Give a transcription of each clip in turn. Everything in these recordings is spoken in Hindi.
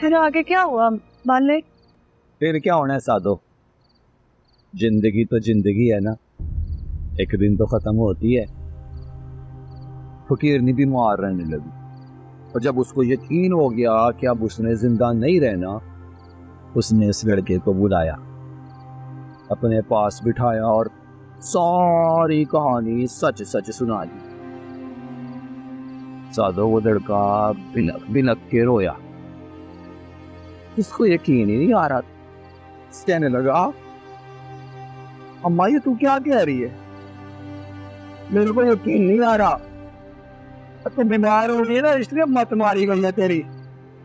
फिर आगे क्या हुआ? मान ले। फिर क्या होना है सादो, जिंदगी तो जिंदगी है ना, एक दिन तो खत्म होती है। फकीरनी भी मार रहने लगी और जब उसको यकीन हो गया कि अब उसने जिंदा नहीं रहना, उसने इस लड़के को बुलाया, अपने पास बिठाया और सारी कहानी सच सच सुना दी। सादो वो लड़का बिनक बिनक के रोया, उसको यकीन ही नहीं आ रहा। कहने लगा, अम्मा ये तू क्या कह रही है, मेरे को यकीन नहीं आ रहा। तो बीमार हो गई ना इसलिए मत मारी गई है तेरी,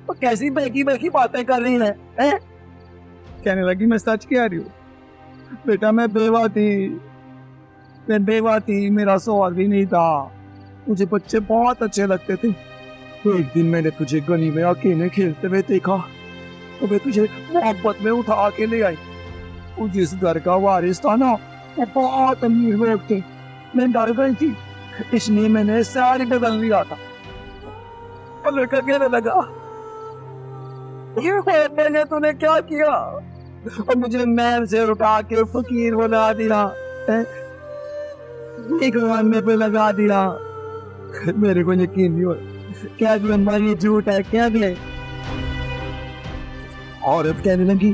तो कैसी बहकी बहकी बातें कर रही है? कहने लगी, मैं सच कह रही हूँ बेटा, मैं बेवा थी, मेरा सवाल भी नहीं था, मुझे बच्चे बहुत अच्छे लगते थे। तो एक दिन मैंने तुझे गली में अकेले खेलते हुए देखा, तो मैं तुझे मोहब्बत में उठा के ले आई। तू जिस घर का वारिस था ना, वो बहुत अमीर लोग थे, मैं डर गई थी, इसलिए मैंने सारी बदल लिया था। और लड़का कहने लगा, ये मैंने तूने क्या किया, और मुझे महल से उठा के फकीर बना दिया, एक मानने पे लगा दिया। मेरे को यकीन नहीं हो, क्या ये झूठ है क्या भी है? औरत कहने लगी,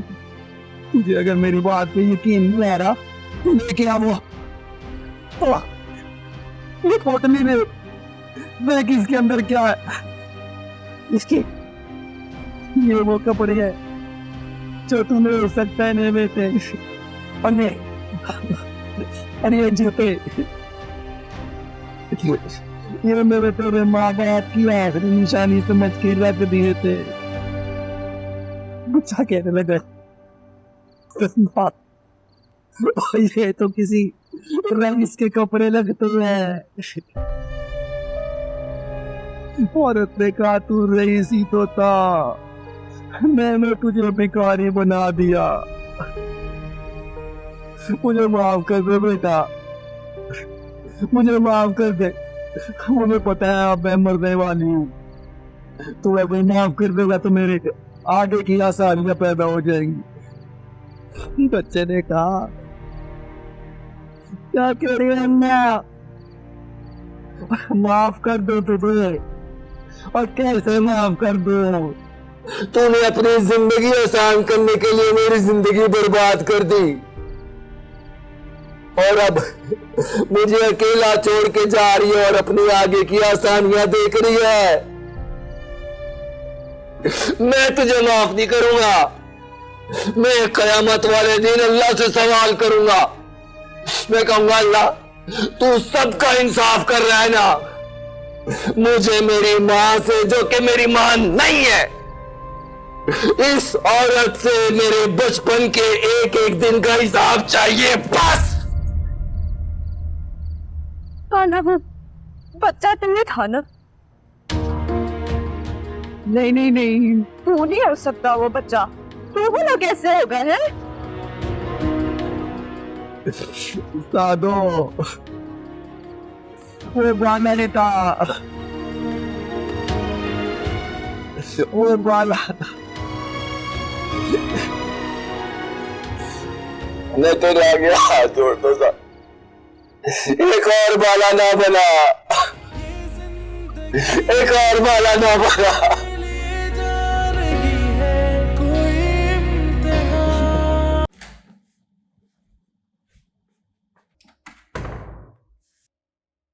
तुझे अगर मेरी बात पे यकीन नहीं आ रहा तो लेके आओ ये पोटली में, देख इसके अंदर क्या है। इसके ये वो कपड़े हैं जो तूने उस वक्त पहने हुए थे, और ये जूते, ये मेरे तेरे माँ बाप की आखिरी निशानी समझ के रख दिए थे। बच्चा कहने लगा, ये तो किसी रईस के कपड़े लगते हैं। औरत ने कहा, तू रईस ही तो था, मैंने तुझे भिखारी बना दिया, मुझे माफ कर दे बेटा, मुझे माफ कर दे, मुझे पता है अब मैं मरने वाली हूँ, तू अगर माफ कर देगा तो मेरे आगे की आसानियां पैदा हो जाएंगी। बच्चे ने कहा, क्या कह रही है अम्मा, माफ कर दो तुझे, और कैसे माफ कर दो? तूने अपनी जिंदगी आसान करने के लिए मेरी जिंदगी बर्बाद कर दी, और अब मुझे अकेला छोड़ के जा रही है और अपनी आगे की आसानियां देख रही है। मैं तुझे माफ नहीं करूंगा, मैं कयामत वाले दिन अल्लाह से सवाल करूंगा, मैं कहूंगा, अल्लाह तू सबका इंसाफ कर रहा है ना, मुझे मेरी मां से, जो कि मेरी मां नहीं है, इस औरत से मेरे बचपन के एक एक दिन का हिसाब चाहिए, बस। खाना बच्चा तुमने खाना? नहीं नहीं नहीं, तू नहीं हो सकता वो बच्चा, तू बोलो कैसे होगा है? सादो, वो गाना लेता, वो गाना मैं तो रह गया, जोड़ तो सा एक और बाला ना बना, एक और बाला ना बना।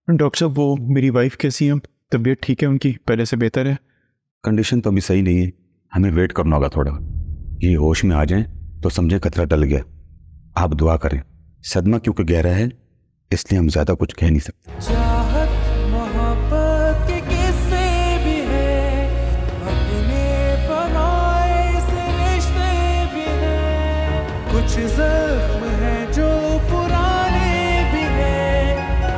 डॉक्टर साहब, वो मेरी वाइफ कैसी है? तबीयत ठीक है उनकी? पहले से बेहतर है? कंडीशन तो अभी सही नहीं है, हमें वेट करना होगा थोड़ा। ये होश में आ जाएं तो समझे खतरा टल गया। आप दुआ करें, सदमा क्योंकि गहरा है इसलिए हम ज्यादा कुछ कह नहीं सकते। चाहत मोहब्बत के किस्से भी है, अपने बनाए से रिश्ते भी हैं, कुछ जख्म है जो पुराने भी हैं,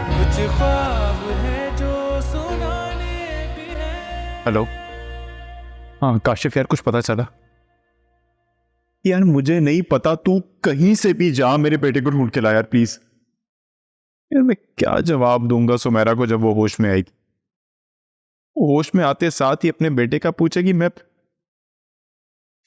कुछ ख्वाब है जो सुनाने भी हैं। हेलो, हाँ काशिफ यार, कुछ पता चला? यार मुझे नहीं पता, तू कहीं से भी जा मेरे बेटे को ढूंढ के ला यार प्लीज। यार मैं क्या जवाब दूंगा सुमेरा को जब वो होश में आएगी? होश में आते साथ ही अपने बेटे का पूछेगी। मैं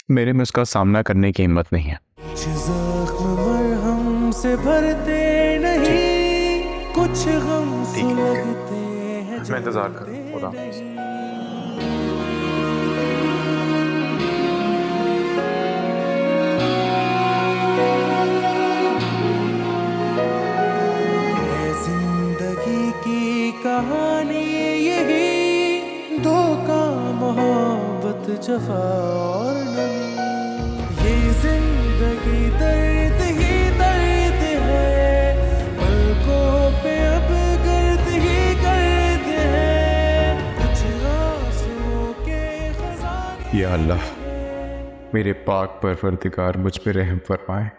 मेरे में उसका सामना करने की हिम्मत नहीं है। कुछ जख्म मरहम से भरते नहीं, कुछ गम सुलगते हैं। मैं इंतजार करूं। खुदा जिंदगी की कहानी यही, धोखा मोहब्बत जफा और नमी। ये जिंदगी दर्द ही दर्द है, पलकों पे अब गर्द ही गर्द है। कुछ आंसुओं के खजाने। या अल्लाह, मेरे पाक परवरदिगार मुझ पे रहम फरमाए।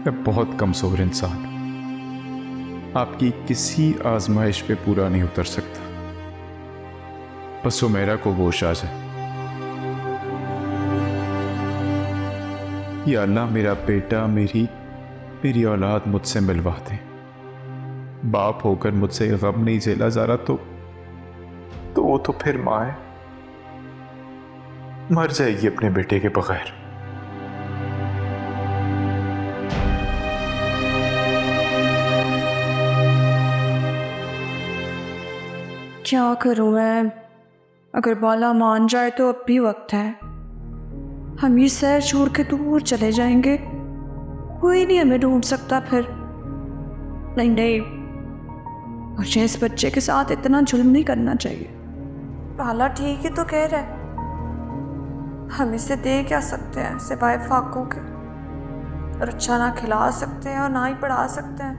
मैं बहुत कमजोर इंसान, आपकी किसी आजमाइश पे पूरा नहीं उतर सकता। बस सुमेरा को होश आ जाए। या अल्लाह, मेरा बेटा मेरी औलाद मुझसे मिलवा दे। बाप होकर मुझसे गम नहीं झेला जा रहा तो वो तो फिर माँ है, मर जाएगी अपने बेटे के बगैर। क्या करूं मैं? अगर बाला मान जाए तो अब भी वक्त है। हम ये शहर छोड़ के दूर चले जाएंगे, कोई नहीं हमें ढूंढ सकता फिर। नहीं नहीं, मुझे इस बच्चे के साथ इतना जुल्म नहीं करना चाहिए। बाला ठीक ही तो कह रहा है, हम इसे दे क्या सकते हैं सिवाय फाकों के? और अच्छा ना खिला सकते हैं और ना ही पढ़ा सकते हैं।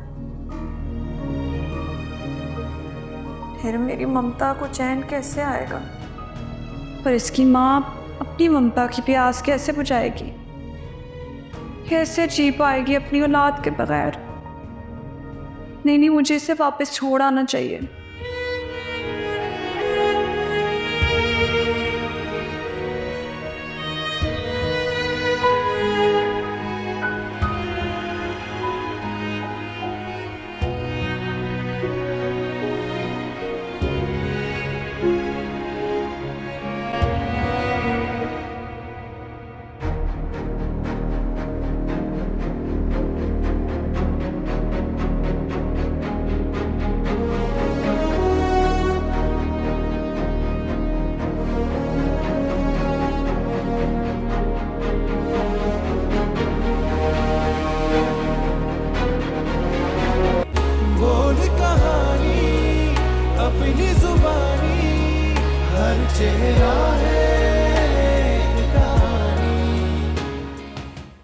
फिर मेरी ममता को चैन कैसे आएगा? पर इसकी माँ अपनी ममता की प्यास कैसे बुझाएगी? कैसे जी पाएगी अपनी औलाद के बगैर? नहीं नहीं, मुझे इसे वापस छोड़ आना चाहिए। अपनी जुबानी हर चेहरा है